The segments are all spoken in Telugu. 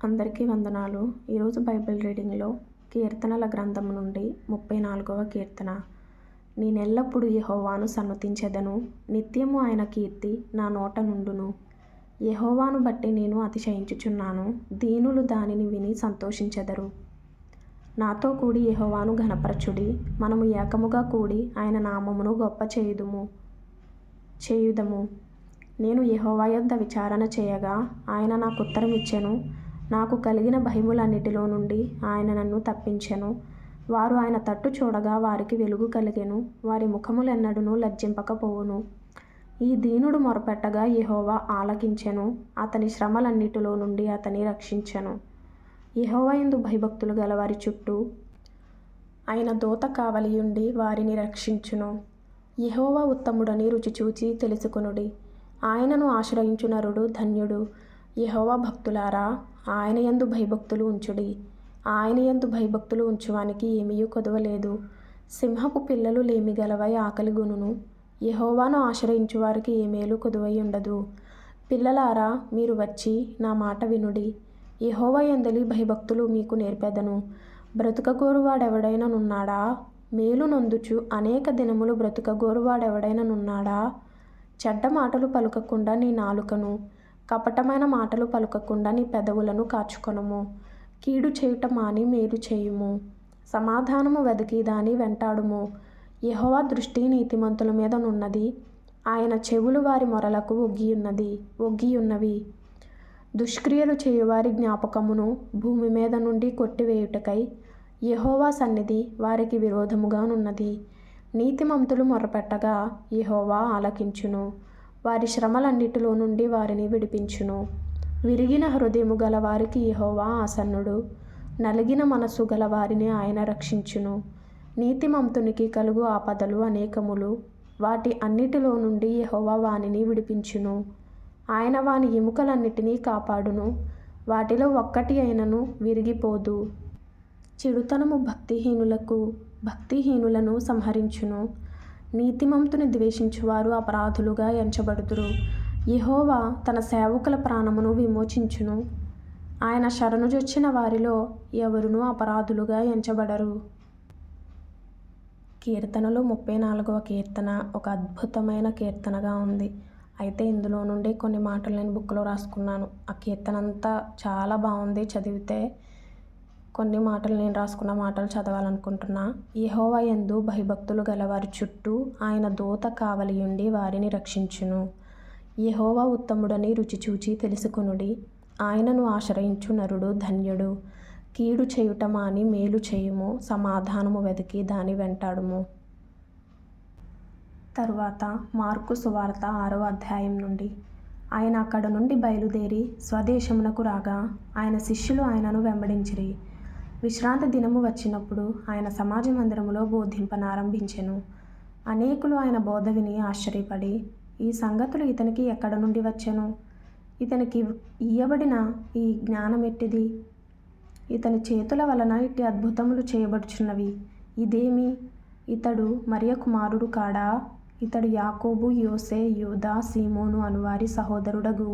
అందరికీ వందనాలు. ఈరోజు బైబిల్ రీడింగ్లో కీర్తనల గ్రంథం నుండి 34వ కీర్తన. నేనెల్లప్పుడూ యెహోవాను సన్నుతించెదను, నిత్యము ఆయన కీర్తి నా నోట నుండును. యెహోవాను బట్టి నేను అతిశయించుచున్నాను, దీనులు దానిని విని సంతోషించెదరు. నాతో కూడి యెహోవాను ఘనపరచుడి, మనము ఏకముగా కూడి ఆయన నామమును గొప్ప చేయుదము. నేను యెహోవా యొద్ద విచారణ చేయగా ఆయన నాకు ఉత్తరమిచ్చెను. నాకు కలిగిన భయములన్నిటిలో నుండి ఆయన నన్ను తప్పించెను. వారు ఆయన తట్టు చూడగా వారికి వెలుగు కలిగెను, వారి ముఖములెన్నడునూ లజ్జింపకపోవును. ఈ దీనుడు మొరపెట్టగా యెహోవా ఆలకించెను, అతని శ్రమలన్నిటిలో నుండి అతని రక్షించెను. యెహోవా యందు భయభక్తులు గలవారి చుట్టూ ఆయన దూత కావలియుండి వారిని రక్షించును. యెహోవా ఉత్తముడని రుచి చూచి తెలుసుకొనుడి, ఆయనను ఆశ్రయించు నరుడు ధన్యుడు. యెహోవా భక్తులారా, ఆయన యందు భయభక్తులు ఉంచుడి. ఆయన యందు భయభక్తులు ఉంచువానికి ఏమీయూ కొదువలేదు. సింహపు పిల్లలు లేమిగలవై ఆకలిగొనును, యెహోవాను ఆశ్రయించు వారికి ఏ మేలు కొదువై ఉండదు. పిల్లలారా, మీరు వచ్చి నా మాట వినుడి. యెహోవా యందలి భయభక్తులు మీకు నేర్పెదను. బ్రతుకగోరువాడెవడైననున్నాడా? మేలు నొందుచు అనేక దినములు బ్రతుకగోరువాడెవడైననున్నాడా? చెడ్డ మాటలు పలుకకుండా నీ నాలుకను, కపటమైన మాటలు పలుకకుండా నీ పెదవులను కాచుకొనుము. కీడు చేయుట మాని మేలు చేయుము, సమాధానము వెదకి దాని వెంటాడుము. యెహోవా దృష్టి నీతిమంతుల మీద నున్నది, ఆయన చెవులు వారి మొరలకు ఒగ్గియున్నవి. దుష్క్రియలు చేయువారి జ్ఞాపకమును భూమి మీద నుండి కొట్టివేయుటకై యెహోవా సన్నిధి వారికి విరోధముగానున్నది. నీతిమంతులు మొర్రపెట్టగా యెహోవా ఆలకించును, వారి శ్రమలన్నిటిలో నుండి వారిని విడిపించును. విరిగిన హృదయము గల వారికి యెహోవా ఆసన్నుడు, నలిగిన మనసు గల వారిని ఆయన రక్షించును. నీతిమంతునికి కలుగు ఆపదలు అనేకములు, వాటి అన్నిటిలో నుండి యెహోవా వానిని విడిపించును. ఆయన వాని ఎముకలన్నిటినీ కాపాడును, వాటిలో ఒక్కటి అయినను విరిగిపోదు. చెడుతనము భక్తిహీనులను సంహరించును. నీతిమంతుని ద్వేషించువారు అపరాధులుగా ఎంచబడుదురు. యెహోవా తన సేవకుల ప్రాణమును విమోచించును, ఆయన శరణుజొచ్చిన వారిలో ఎవరునూ అపరాధులుగా ఎంచబడరు. కీర్తనలు 34వ కీర్తన ఒక అద్భుతమైన కీర్తనగా ఉంది. అయితే ఇందులో నుండి కొన్ని మాటలు నేను బుక్లో రాసుకున్నాను. ఆ కీర్తన అంతా చాలా బాగుంది. చదివితే కొన్ని మాటలు నేను రాసుకున్న మాటలు చదవాలనుకుంటున్నా. యెహోవా యందు భయభక్తులు గలవారి చుట్టూ ఆయన దూత కావలియుండి వారిని రక్షించును. యెహోవా ఉత్తముడని రుచి చూచి తెలుసుకొనుడి, ఆయనను ఆశ్రయించు నరుడు ధన్యుడు. కీడు చేయుట మాని మేలు చేయుము, సమాధానము వెతికి దాని వెంటాడుము. తరువాత మార్కు సువార్త 6వ అధ్యాయం నుండి. ఆయన అక్కడ నుండి బయలుదేరి స్వదేశమునకు రాగా ఆయన శిష్యులు ఆయనను వెంబడించిరి. విశ్రాంతి దినము వచ్చినప్పుడు ఆయన సమాజ మందిరములో బోధింపనారంభించెను. అనేకులు ఆయన బోధ విని ఆశ్చర్యపడి, ఈ సంగతులు ఇతనికి ఎక్కడ నుండి వచ్చెను? ఇతనికి ఇయ్యబడిన ఈ జ్ఞానమెట్టిది? ఇతని చేతుల వలన ఇట్టి అద్భుతములు చేయబడుచున్నవి ఇదేమి? ఇతడు మరియ కుమారుడు కాడా? ఇతడు యాకోబు, యోసే, యూదా, సీమోను అనువారి సహోదరుడగు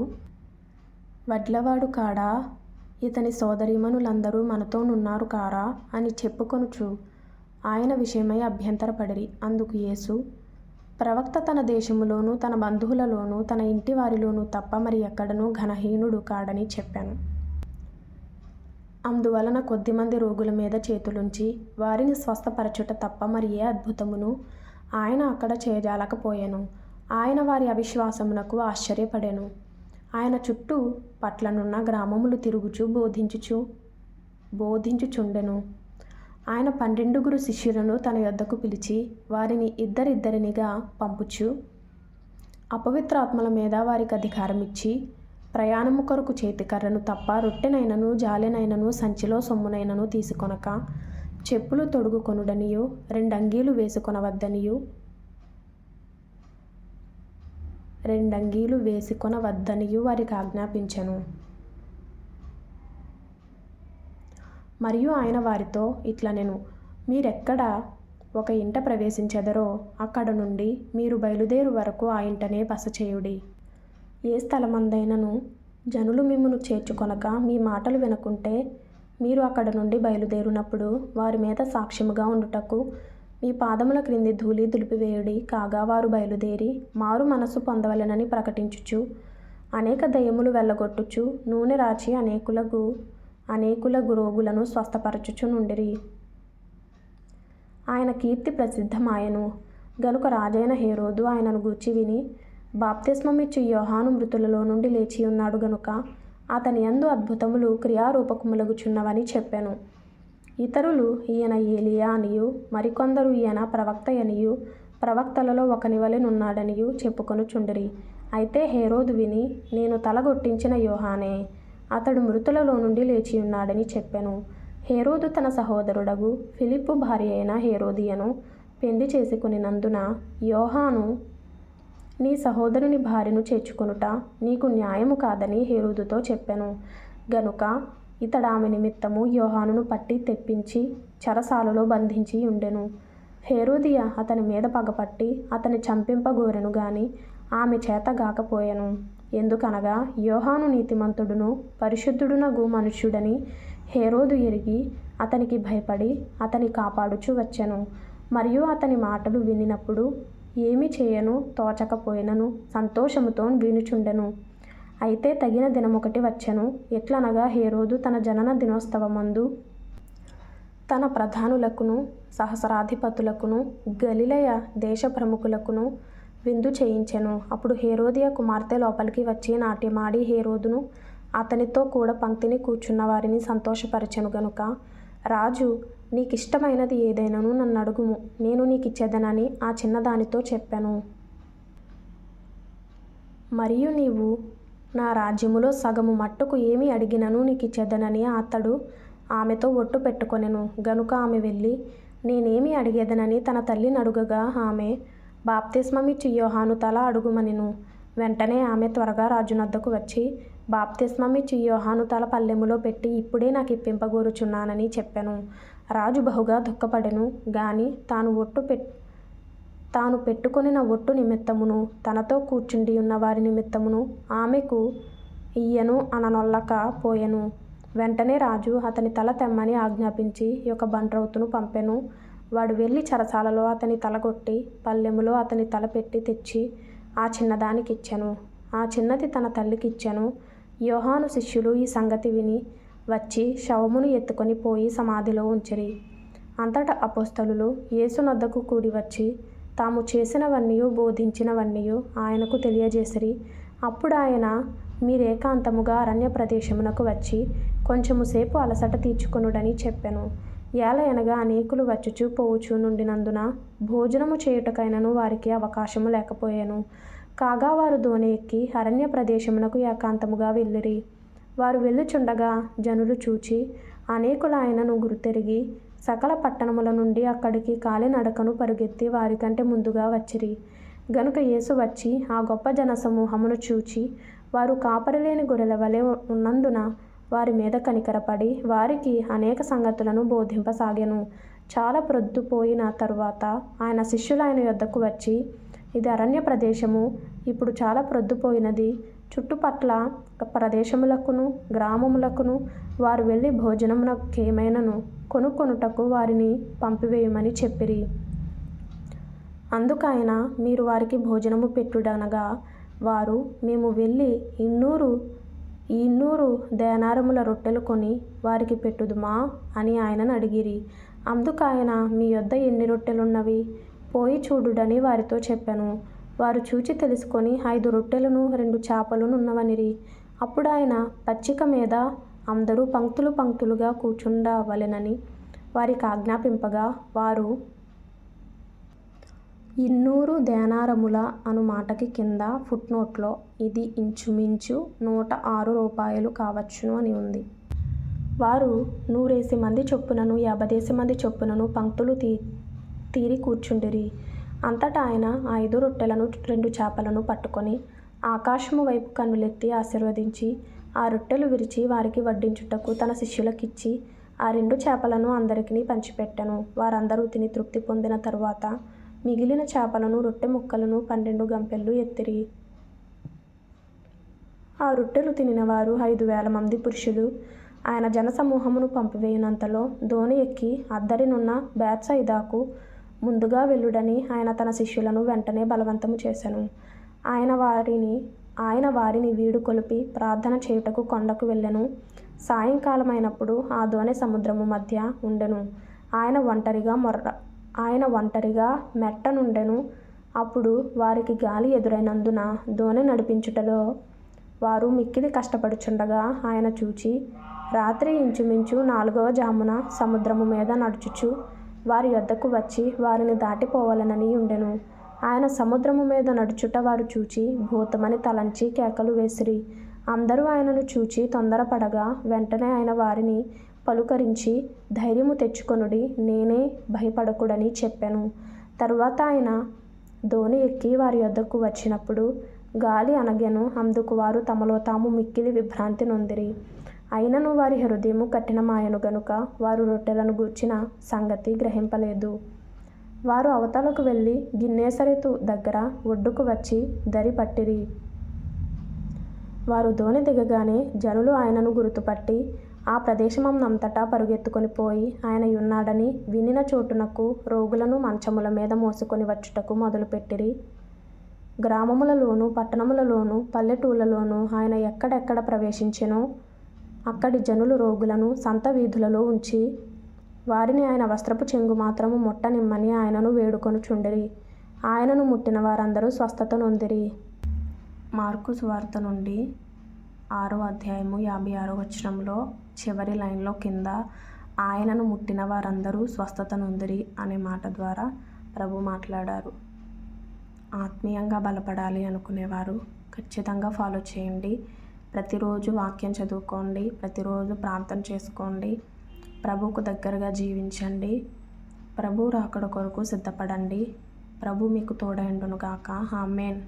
వడ్లవాడు కాడా? ఇతని సోదరీమణులందరూ మనతోనున్నారు కారా? అని చెప్పుకొనుచు ఆయన విషయమై అభ్యంతరపడిరి. అందుకు యేసు, ప్రవక్త తన దేశములోనూ తన బంధువులలోనూ తన ఇంటి వారిలోనూ తప్ప మరి ఎక్కడనూ ఘనహీనుడు కాడని చెప్పాను. అందువలన కొద్దిమంది రోగుల మీద చేతులుంచి వారిని స్వస్థపరచుట తప్ప మరి ఏ అద్భుతమును ఆయన అక్కడ చేయజాలకపోయెను. ఆయన వారి అవిశ్వాసమునకు ఆశ్చర్యపడెను. ఆయన చుట్టూ పట్లనున్న గ్రామములు తిరుగుచు బోధించుచుండెను. ఆయన 12 శిష్యులను తన యొద్దకు పిలిచి వారిని ఇద్దరిద్దరినిగా పంపుచు అపవిత్రాత్మల మీద వారికి అధికారం ఇచ్చి, ప్రయాణము కొరకు చేతికర్రను తప్ప రొట్టెనైనను జాలెనైనను సంచిలో సొమ్మునైనను తీసుకొనక, చెప్పులు తొడుగుకొనుడనియు 2 అంగీలు వేసుకొనవద్దనియు వారికి ఆజ్ఞాపించెను. మరియు ఆయన వారితో ఇట్లనెను, మీరెక్కడ ఒక ఇంట ప్రవేశించెదరో అక్కడ నుండి మీరు బయలుదేరు వరకు ఆ ఇంటనే బస చేయుడి. ఏ స్థలమందైనను జనులు మిమ్మును చేర్చుకొనక మీ మాటలు వినకుంటే మీరు అక్కడ నుండి బయలుదేరునప్పుడు వారి మీద సాక్ష్యముగా ఉండుటకు మీ పాదముల క్రింది ధూళి దులిపివేయుడి. కాగా వారు బయలుదేరి మారు మనస్సు పొందవలెనని ప్రకటించుచు అనేక దయ్యములు వెళ్ళగొట్టుచు నూనె రాచి అనేకుల రోగులను స్వస్థపరచుచు నుండిరి. ఆయన కీర్తి ప్రసిద్ధమాయెను గనుక రాజైన హేరోదు ఆయనను గూర్చి విని, బాప్తిస్మమిచ్చు యోహాను మృతులలో నుండి లేచియున్నాడు గనుక అతని యందు అద్భుతములు క్రియారూపకములగుచున్నవని చెప్పెను. ఇతరులు ఈయన ఏలియా అనియు, మరికొందరు ఈయన ప్రవక్త అనియు, ప్రవక్తలలో ఒకని వలె నున్నాడనియు చెప్పుకొనుచుండిరి. అయితే హేరోదు విని, నేను తలగొట్టించిన యోహానే, అతడు మృతులలో నుండి లేచియున్నాడని చెప్పెను. హేరోదు తన సహోదరుడగు ఫిలిప్పు భార్య అయిన హేరోదియను పెండ్లి చేసుకొనినందున, యోహాను నీ సహోదరుని భార్యను చేర్చుకొనుట నీకు న్యాయము కాదని హేరోదుతో చెప్పెను. గనుక ఇతడు ఆమె నిమిత్తము యోహానును పట్టి తెప్పించి చెరసాలలో బంధించి ఉండెను. హేరోదియ అతని మీద పగపట్టి అతని చంపింపగోరెను గాని ఆమె చేత గాకపోయెను. ఎందుకనగా యోహాను నీతిమంతుడును పరిశుద్ధుడునగు మనుష్యుడని హేరోదు ఎరిగి అతనికి భయపడి అతని కాపాడుచు వచ్చెను. మరియు అతని మాటలు వినినప్పుడు ఏమి చేయను తోచకపోయినను సంతోషముతో వినుచుండెను. అయితే తగిన దినమొకటి వచ్చెను. ఎట్లనగా హేరోదు తన జనన దినోత్సవమందు తన ప్రధానులకును సహస్రాధిపతులకును గలిలయ దేశ ప్రముఖులకును విందు చేయించెను. అప్పుడు హేరోదియ కుమార్తె లోపలికి వచ్చి నాట్యమాడి హేరోదును అతనితో కూడా పంక్తిని కూర్చున్న వారిని సంతోషపరచెను. గనుక రాజు, నీకిష్టమైనది ఏదైనాను నన్ను అడుగుము, నేను నీకిచ్చేదనని ఆ చిన్నదానితో చెప్పెను. మరియు నీవు నా రాజ్యములో సగము మట్టుకు ఏమి అడిగినను నీకిచ్చేదనని అతడు ఆమెతో ఒట్టు పెట్టుకొనెను. గనుక ఆమె వెళ్ళి నేనేమి అడిగేదనని తన తల్లిని అడుగగా ఆమె, బాప్తిస్మమిచ్చు యోహాను తల అడుగుమనెను. వెంటనే ఆమె త్వరగా రాజునొద్దకు వచ్చి, బాప్తిస్మమిచ్చు యోహాను తల పల్లెములో పెట్టి ఇప్పుడే నాకు ఇప్పింపగోరుచున్నానని చెప్పెను. రాజు బహుగా దుఃఖపడెను గాని తాను పెట్టుకొనిన ఒట్టు నిమిత్తమును తనతో కూర్చుండి ఉన్న వారి నిమిత్తమును ఆమెకు ఇయ్యను అననొల్లక పోయెను. వెంటనే రాజు అతని తల తెమ్మని ఆజ్ఞాపించి ఒక బంట్రౌతును పంపెను. వాడు వెళ్ళి చెరసాలలో అతని తల కొట్టి పల్లెములో అతని తల పెట్టి తెచ్చి ఆ చిన్నదానికిచ్చెను. ఆ చిన్నది తన తల్లికిచ్చెను. యోహాను శిష్యులు ఈ సంగతి విని వచ్చి శవమును ఎత్తుకొని పోయి సమాధిలో ఉంచిరి. అంతటా అపోస్తలులు యేసునొద్దకు కూడి వచ్చి తాము చేసినవన్నీయు బోధించినవన్నీయు ఆయనకు తెలియజేసిరి. అప్పుడు ఆయన, మీరేకాంతముగా అరణ్య ప్రదేశమునకు వచ్చి కొంచెము సేపు అలసట తీర్చుకొనుడని చెప్పెను. ఏలయనగా అనేకులు వచ్చుచూ పోవుచూ నుండినందున భోజనము చేయుటకైనను వారికి అవకాశము లేకపోయెను. కాగా వారు దోణి ఎక్కి అరణ్య ప్రదేశమునకు ఏకాంతముగా వెళ్ళిరి. వారు వెళ్ళుచుండగా జనులు చూచి అనేకులు ఆయనను గుర్తెరిగి సకల పట్టణముల నుండి అక్కడికి కాలినడకను పరుగెత్తి వారికంటే ముందుగా వచ్చిరి. గనుక యేసు వచ్చి ఆ గొప్ప జనసమూహమును చూచి వారు కాపరిలేని గొర్రెల వలె ఉన్నందున వారి మీద కనికరపడి వారికి అనేక సంగతులను బోధింపసాగెను. చాలా ప్రొద్దుపోయిన తరువాత ఆయన శిష్యులు ఆయన యొద్దకు వచ్చి, ఇది అరణ్య ప్రదేశము, ఇప్పుడు చాలా ప్రొద్దుపోయినది. చుట్టుపట్ల ప్రదేశములకును గ్రామములకును వారు వెళ్ళి భోజనమునకేమైనను కొనుక్కొనుటకు వారిని పంపివేయమని చెప్పిరి. అందుకైన మీరు వారికి భోజనము పెట్టుడనగా వారు, మేము వెళ్ళి 200 దేనారముల రొట్టెలు కొని వారికి పెట్టుదుమా అని ఆయనను అడిగిరి. అందుకాయన, మీ యొద్ద ఎన్ని రొట్టెలున్నవి పోయి చూడుడని వారితో చెప్పెను. వారు చూచి తెలుసుకొని 5 రొట్టెలను 2 చేపలునున్నవనిరి. అప్పుడు ఆయన పచ్చిక మీద అందరూ పంక్తులు పంక్తులుగా కూర్చుండవలెనని వారికి ఆజ్ఞాపింపగా వారు 200 దేనారముల అను మాటకి కింద ఫుట్నోట్లో ఇది ఇంచుమించు 106 రూపాయలు కావచ్చును అని ఉంది. వారు 100 మంది చొప్పునను 50 మంది చొప్పునను పంక్తులు తీరి కూర్చుండిరి. అంతటా ఆయన 5 రొట్టెలను 2 చేపలను పట్టుకొని ఆకాశము వైపు కన్నులెత్తి ఆశీర్వదించి ఆ రొట్టెలు విరిచి వారికి వడ్డించుటకు తన శిష్యులకిచ్చి ఆ 2 చేపలను అందరికీ పంచిపెట్టెను. వారందరూ తిని తృప్తి పొందిన తరువాత మిగిలిన చేపలను రొట్టె ముక్కలను 12 గంపెళ్ళు ఎత్తిరి. ఆ రొట్టెలు తినినవారు 5,000 మంది పురుషులు. ఆయన జనసమూహమును పంపివేయునంతలో దోణి ఎక్కి అద్దరినున్న బేత్సయిదాకు ముందుగా వెళ్ళుడని ఆయన తన శిష్యులను వెంటనే బలవంతము చేసెను. ఆయన వారిని వీడుకొలిపి ప్రార్థన చేయుటకు కొండకు వెళ్ళెను. సాయంకాలమైనప్పుడు ఆ దోణి సముద్రము మధ్య ఉండెను. ఆయన ఒంటరిగా మెట్ట నుండెను. అప్పుడు వారికి గాలి ఎదురైనందున దోణి నడిపించుటలో వారు మిక్కిలి కష్టపడుచుండగా ఆయన చూచి, రాత్రి ఇంచుమించు 4వ జామున సముద్రము మీద నడుచుచు వారి యొద్దకు వచ్చి వారిని దాటిపోవలెనని ఉండెను. ఆయన సముద్రము మీద నడుచుట వారు చూచి భూతమని తలంచి కేకలు వేసిరి. అందరూ ఆయనను చూచి తొందరపడగా వెంటనే ఆయన వారిని పలుకరించి, ధైర్యము తెచ్చుకొనుడి, నేనే, భయపడకుడని చెప్పెను. తరువాత ఆయన దోణి ఎక్కి వారి యొద్దకు వచ్చినప్పుడు గాలి అణగెను. అందుకు వారు తమలో తాము మిక్కిలి విభ్రాంతి నొందిరి. అయినను వారి హృదయము కఠినమాయెను గనుక వారు రొట్టెలను గూర్చిన సంగతి గ్రహింపలేదు. వారు అవతలకు వెళ్ళి గిన్నేసరెతు దగ్గర ఒడ్డుకు వచ్చి దరి పట్టిరి. వారు దోణి దిగగానే జనులు ఆయనను గుర్తుపట్టి ఆ ప్రదేశమంతటా పరుగెత్తుకొని పోయి ఆయన యున్నాడని వినిన చోటునకు రోగులను మంచముల మీద మోసుకొని వచ్చుటకు మొదలుపెట్టిరి. గ్రామములలోను పట్టణములలోను పల్లెటూళ్ళలోను ఆయన ఎక్కడెక్కడ ప్రవేశించెనో అక్కడి జనులు రోగులను సంత వీధులలో ఉంచి వారిని ఆయన వస్త్రపు చెంగు మాత్రము ముట్టనిమ్మని ఆయనను వేడుకొనుచుండిరి. ఆయనను ముట్టిన వారందరూ స్వస్థత నొందిరి. మార్కు సువార్త నుండి 6వ అధ్యాయము 56వ వచనంలో చివరి లైన్లో కింద ఆయనను ముట్టిన వారందరూ స్వస్థత నొందిరి అనే మాట ద్వారా ప్రభు మాట్లాడారు. ఆత్మీయంగా బలపడాలి అనుకునేవారు ఖచ్చితంగా ఫాలో చేయండి. ప్రతిరోజు వాక్యం చదువుకోండి, ప్రతిరోజు ప్రార్థన చేసుకోండి, ప్రభువుకు దగ్గరగా జీవించండి, ప్రభు రాకడ కొరకు సిద్ధపడండి. ప్రభు మీకు తోడైండును గాక. ఆమేన్.